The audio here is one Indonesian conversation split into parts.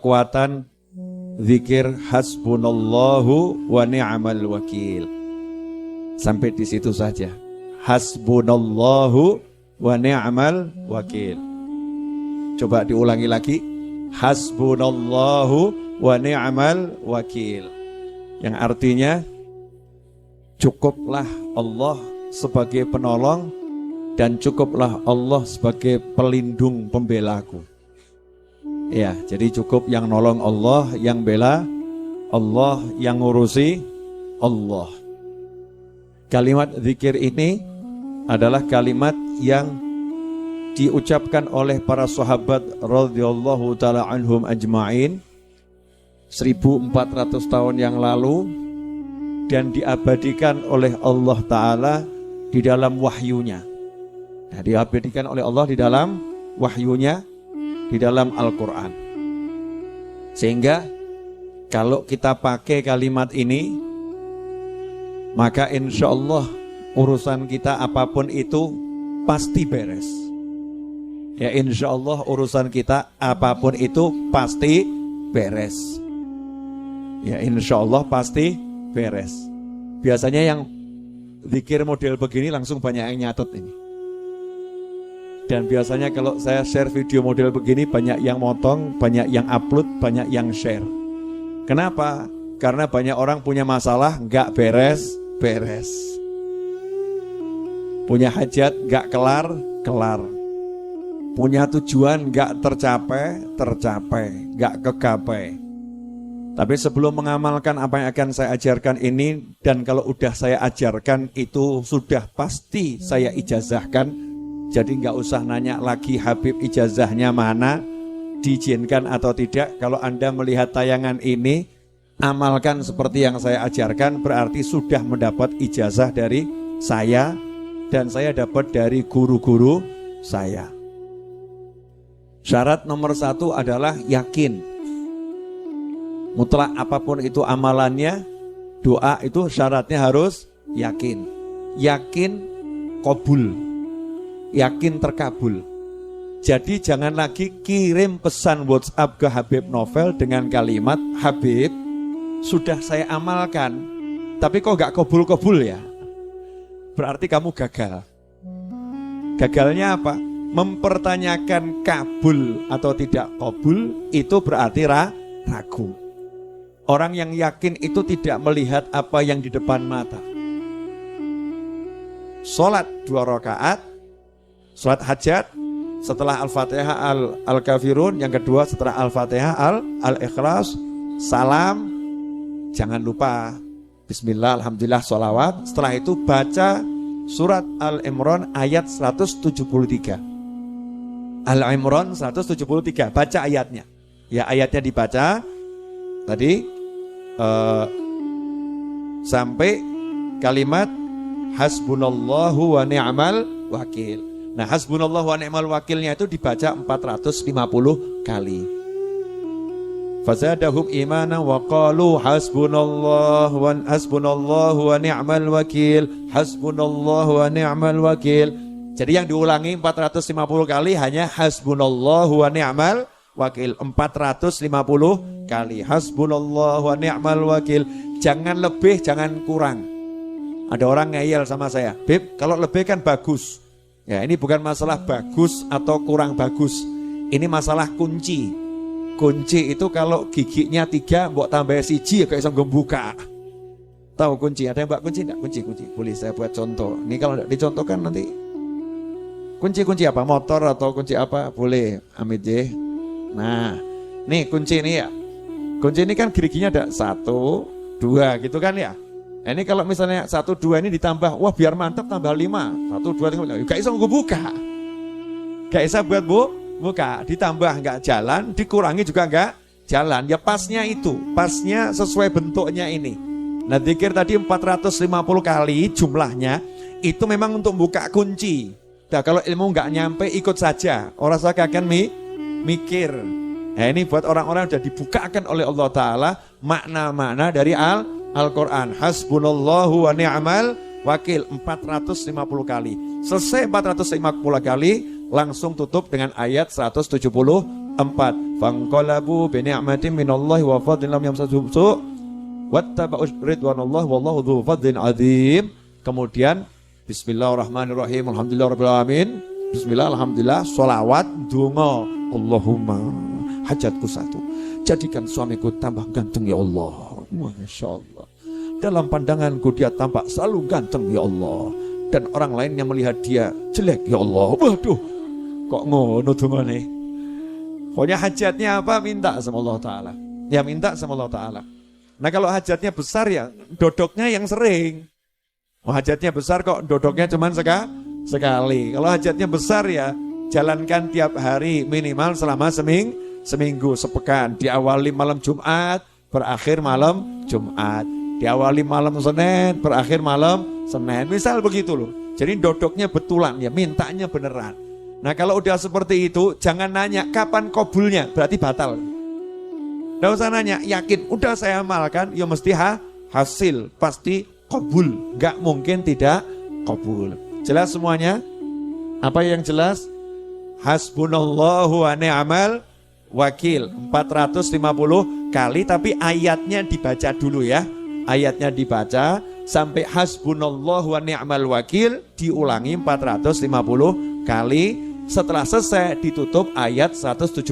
kekuatan zikir hasbunallahu wa ni'mal wakil. Sampai di situ saja. Hasbunallahu wa ni'mal wakil. Coba diulangi lagi. Hasbunallahu wa ni'mal wakil. Yang artinya cukuplah Allah sebagai penolong dan cukuplah Allah sebagai pelindung pembelaku. Ya, jadi cukup yang nolong Allah, yang bela Allah, yang ngurusi Allah. Kalimat zikir ini adalah kalimat yang diucapkan oleh para sahabat radhiyallahu taala anhum ajma'in 1400 tahun yang lalu dan diabadikan oleh Allah taala di dalam wahyunya. Nah, diabadikan oleh Allah di dalam wahyunya, di dalam Al-Quran. Sehingga kalau kita pakai kalimat ini, maka insya Allah urusan kita apapun itu pasti beres. Ya, insya Allah urusan kita apapun itu pasti beres. Ya, insya Allah pasti beres. Biasanya yang zikir model begini langsung banyak yang nyatet ini. Dan biasanya kalau saya share video model begini banyak yang motong, banyak yang upload, banyak yang share. Kenapa? Karena banyak orang punya masalah nggak beres. Punya hajat nggak kelar. Punya tujuan nggak tercapai, nggak kegapai. Tapi sebelum mengamalkan apa yang akan saya ajarkan ini, dan kalau udah saya ajarkan itu sudah pasti saya ijazahkan. Jadi nggak usah nanya lagi Habib ijazahnya mana, diizinkan atau tidak. Kalau Anda melihat tayangan ini, amalkan seperti yang saya ajarkan, berarti sudah mendapat ijazah dari saya dan saya dapat dari guru-guru saya. Syarat nomor 1 adalah yakin. Mutlak apapun itu amalannya, doa itu syaratnya harus yakin. Yakin qabul. Yakin terkabul. Jadi jangan lagi kirim pesan WhatsApp ke Habib Novel dengan kalimat, Habib, sudah saya amalkan, tapi kok gak kabul-kabul ya? Berarti kamu gagal. Gagalnya apa? Mempertanyakan kabul atau tidak kabul, itu berarti ragu. Orang yang yakin itu tidak melihat apa yang di depan mata. Sholat 2 rakaat, sholat hajat, setelah Al-Fatihah Al-Kafirun, yang kedua setelah Al-Fatihah Al-Ikhlas, salam, jangan lupa Bismillah, Alhamdulillah, sholawat. Setelah itu baca surat Al-Imran ayat 173. Al-Imran 173, baca ayatnya. Ya, ayatnya dibaca tadi sampai kalimat hasbunallahu wa ni'mal wakil. Nah, hasbunallahu wa ni'mal wakilnya itu dibaca 450 kali. Fazadahum imanan wa qalu hasbunallahu wa ni'mal wakil. Hasbunallahu wa ni'mal wakil. Jadi yang diulangi 450 kali hanya hasbunallahu wa ni'mal wakil. 450 kali hasbunallahu wa ni'mal wakil. Jangan lebih, jangan kurang. Ada orang ngeyel sama saya, Bib, kalau lebih kan bagus. Ya, ini bukan masalah bagus atau kurang bagus. Ini masalah kunci. Kunci itu kalau giginya 3 mbok tambah 1 ya kayak bisa buka. Tahu kunci? Ada yang mbak kunci enggak? Kunci. Boleh saya buat contoh. Ini kalau enggak dicontohkan nanti. Kunci apa? Motor atau kunci apa? Boleh. Amit J. Nah, nih kunci ini ya. Kunci ini kan giginya ada 1, 2 gitu kan ya. Nah, ini kalau misalnya 1, 2 ini ditambah, wah biar mantap tambah 5. 1, 2, 3, gak bisa gue buka. Gak bisa buat buka. Ditambah gak jalan, dikurangi juga gak jalan. Ya pasnya itu, pasnya sesuai bentuknya ini. Nah, zikir tadi 450 kali jumlahnya, itu memang untuk buka kunci. Nah, kalau ilmu gak nyampe ikut saja. Orang saya akan mikir. Nah, ini buat orang-orang sudah dibukakan oleh Allah Ta'ala makna-makna dari Al-Quran. Hasbunallahu wa ni'mal wakil 450 kali. Selesai 450 kali, langsung tutup dengan ayat 174. Fanqalabu bi ni'matin minallahi wa fadlin lam yamsasuhum su' wattaba'u ridwanallah wallahu dzu fadlin 'adzim. Kemudian bismillahirrahmanirrahim, alhamdulillahirabbil alamin. Bismillah, alhamdulillah, sholawat, donga. Allahumma hajatku satu, jadikan suamiku tambah ganteng ya Allah. Masya Allah. Dalam pandanganku dia tampak selalu ganteng ya Allah, dan orang lain yang melihat dia jelek ya Allah. Waduh, kok ngono dongane. Pokoknya hajatnya apa, minta sama Allah Ta'ala. Ya minta sama Allah Ta'ala. Nah kalau hajatnya besar ya dodoknya yang sering. Hajatnya besar kok dodoknya cuman sekali. Kalau hajatnya besar ya jalankan tiap hari minimal selama seminggu, sepekan. Diawali malam Jumat, berakhir malam Jumat. Diawali malam Senin, berakhir malam Senin. Misal begitu loh. Jadi dodoknya betulan ya, mintanya beneran. Nah kalau udah seperti itu jangan nanya kapan kabulnya, berarti batal. Nggak usah nanya, yakin udah saya amalkan ya mesti hasil, pasti kabul, nggak mungkin tidak kabul. Jelas semuanya? Apa yang jelas? Hasbunallahu wa ni'mal wakil 450 kali, tapi ayatnya dibaca dulu ya. Ayatnya dibaca sampai hasbunallahu wa ni'mal wakil diulangi 450 kali. Setelah selesai ditutup ayat 174.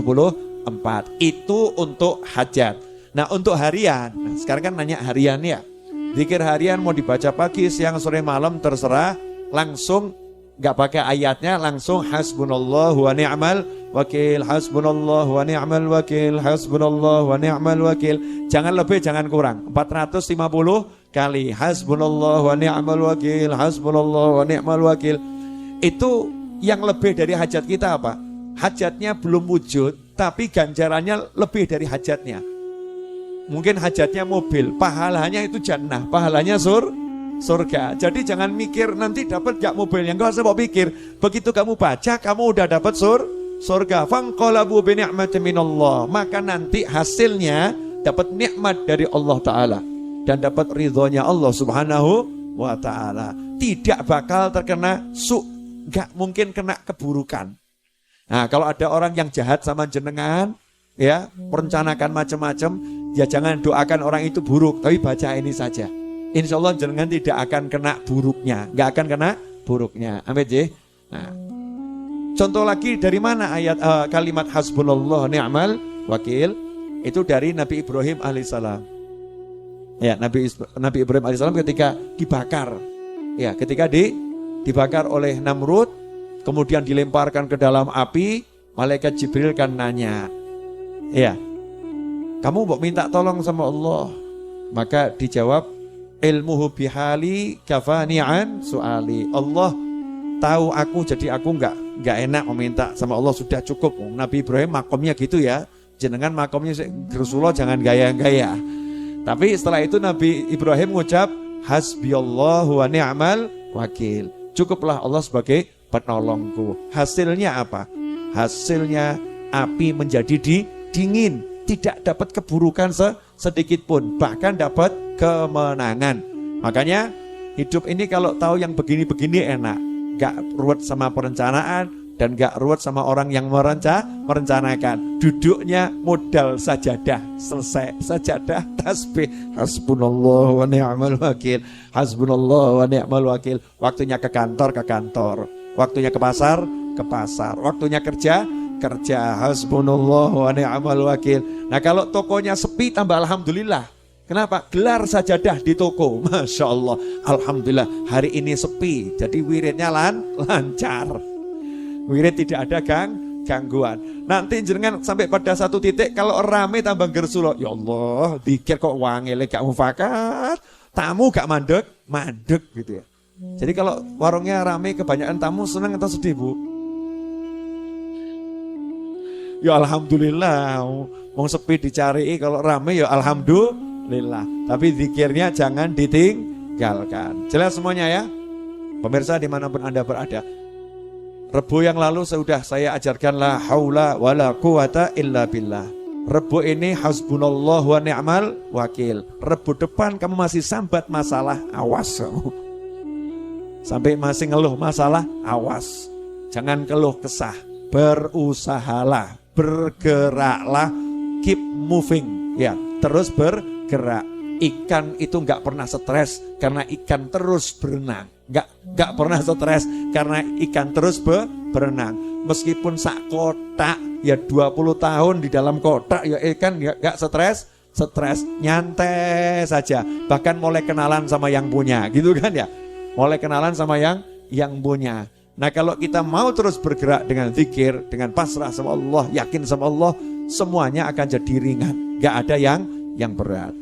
Itu untuk hajat. Nah untuk harian, nah, sekarang kan nanya harian ya. Zikir harian mau dibaca pagi, siang, sore, malam terserah. Langsung gak pakai ayatnya, langsung hasbunallahu wa ni'mal wakil, hasbunallahu wa ni'mal wakil, hasbunallahu wa ni'mal wakil. Jangan lebih, jangan kurang. 450 kali hasbunallahu wa ni'mal wakil, hasbunallahu wa ni'mal wakil. Itu yang lebih dari hajat kita apa? Hajatnya belum wujud, tapi ganjarannya lebih dari hajatnya. Mungkin hajatnya mobil, pahalanya itu jannah, pahalanya surga. Jadi jangan mikir nanti dapat gak mobilnya, enggak usah mau pikir. Begitu kamu baca, kamu udah dapat surga. Fanqalabu bi ni'matin minallah. Maka nanti hasilnya dapat nikmat dari Allah Ta'ala dan dapat ridhonya Allah Subhanahu wa Ta'ala. Tidak bakal terkena gak mungkin kena keburukan. Nah kalau ada orang yang jahat sama jenengan, ya merencanakan macam-macam, ya jangan doakan orang itu buruk, tapi baca ini saja. Insya Allah jenengan tidak akan kena buruknya, gak akan kena buruknya. Amin ya. Nah, contoh lagi dari mana ayat kalimat hasbunallah ni'mal wakil? Itu dari Nabi Ibrahim alaihissalam. Ya Nabi Ibrahim alaihissalam ketika dibakar, ya ketika dibakar oleh Namrud, kemudian dilemparkan ke dalam api, malaikat Jibril kan nanya, ya, kamu mau minta tolong sama Allah? Maka dijawab, ilmuhu bihali kafani'an su'ali. Allah tahu aku, jadi aku enggak enak meminta sama Allah, sudah cukup. Nabi Ibrahim makomnya gitu ya, jenengan makomnya Rasulullah jangan gaya-gaya. Tapi setelah itu Nabi Ibrahim mengucap hasbiyallahu wa ni'mal wakil. Cukuplah Allah sebagai penolongku. Hasilnya apa? Hasilnya api menjadi dingin, tidak dapat keburukan sedikit pun, bahkan dapat kemenangan. Makanya hidup ini kalau tahu yang begini-begini enak, gak ruwet sama perencanaan dan gak ruwet sama orang yang merencanakan. Duduknya modal sajadah, selesai sajadah, tasbih, hasbunallah wa ni'mal wakil, hasbunallah wa ni'mal wakil. Waktunya ke kantor, waktunya ke pasar, waktunya kerja, hasbunallah wa ni'mal wakil. Nah kalau tokonya sepi tambah alhamdulillah. Kenapa? Gelar sajadah di toko. Masya Allah, alhamdulillah hari ini sepi, jadi wiridnya lancar. Wirid tidak ada gangguan. Nanti jenengan sampai pada satu titik kalau rame tambah gersulo, ya Allah, dikir kok wangele gak mufakat, tamu gak mandek gitu ya. Jadi kalau warungnya rame kebanyakan tamu, senang atau sedih Bu? Ya alhamdulillah, mau sepi dicari, kalau rame ya alhamdulillah. Tapi zikirnya jangan ditinggalkan. Jelas semuanya ya? Pemirsa dimanapun Anda berada, Rebo yang lalu sudah saya ajarkan la haula wala quwata illa billah. Rebo ini hasbunallah wa ni'mal wakil. Rebo depan kamu masih sambat masalah, awas kamu. Sampai masih ngeluh masalah, awas. Jangan keluh kesah, berusahalah. bergeraklah, keep moving, ya, terus bergerak. Ikan itu nggak pernah stres karena ikan terus berenang. Nggak pernah stres karena ikan terus berenang. Meskipun sak kotak ya 20 tahun di dalam kotak ya ikan nggak stres, nyantai saja. Bahkan mulai kenalan sama yang punya, gitu kan ya. Mulai kenalan sama yang punya. Nah, kalau kita mau terus bergerak dengan zikir, dengan pasrah sama Allah, yakin sama Allah, semuanya akan jadi ringan. Gak ada yang berat.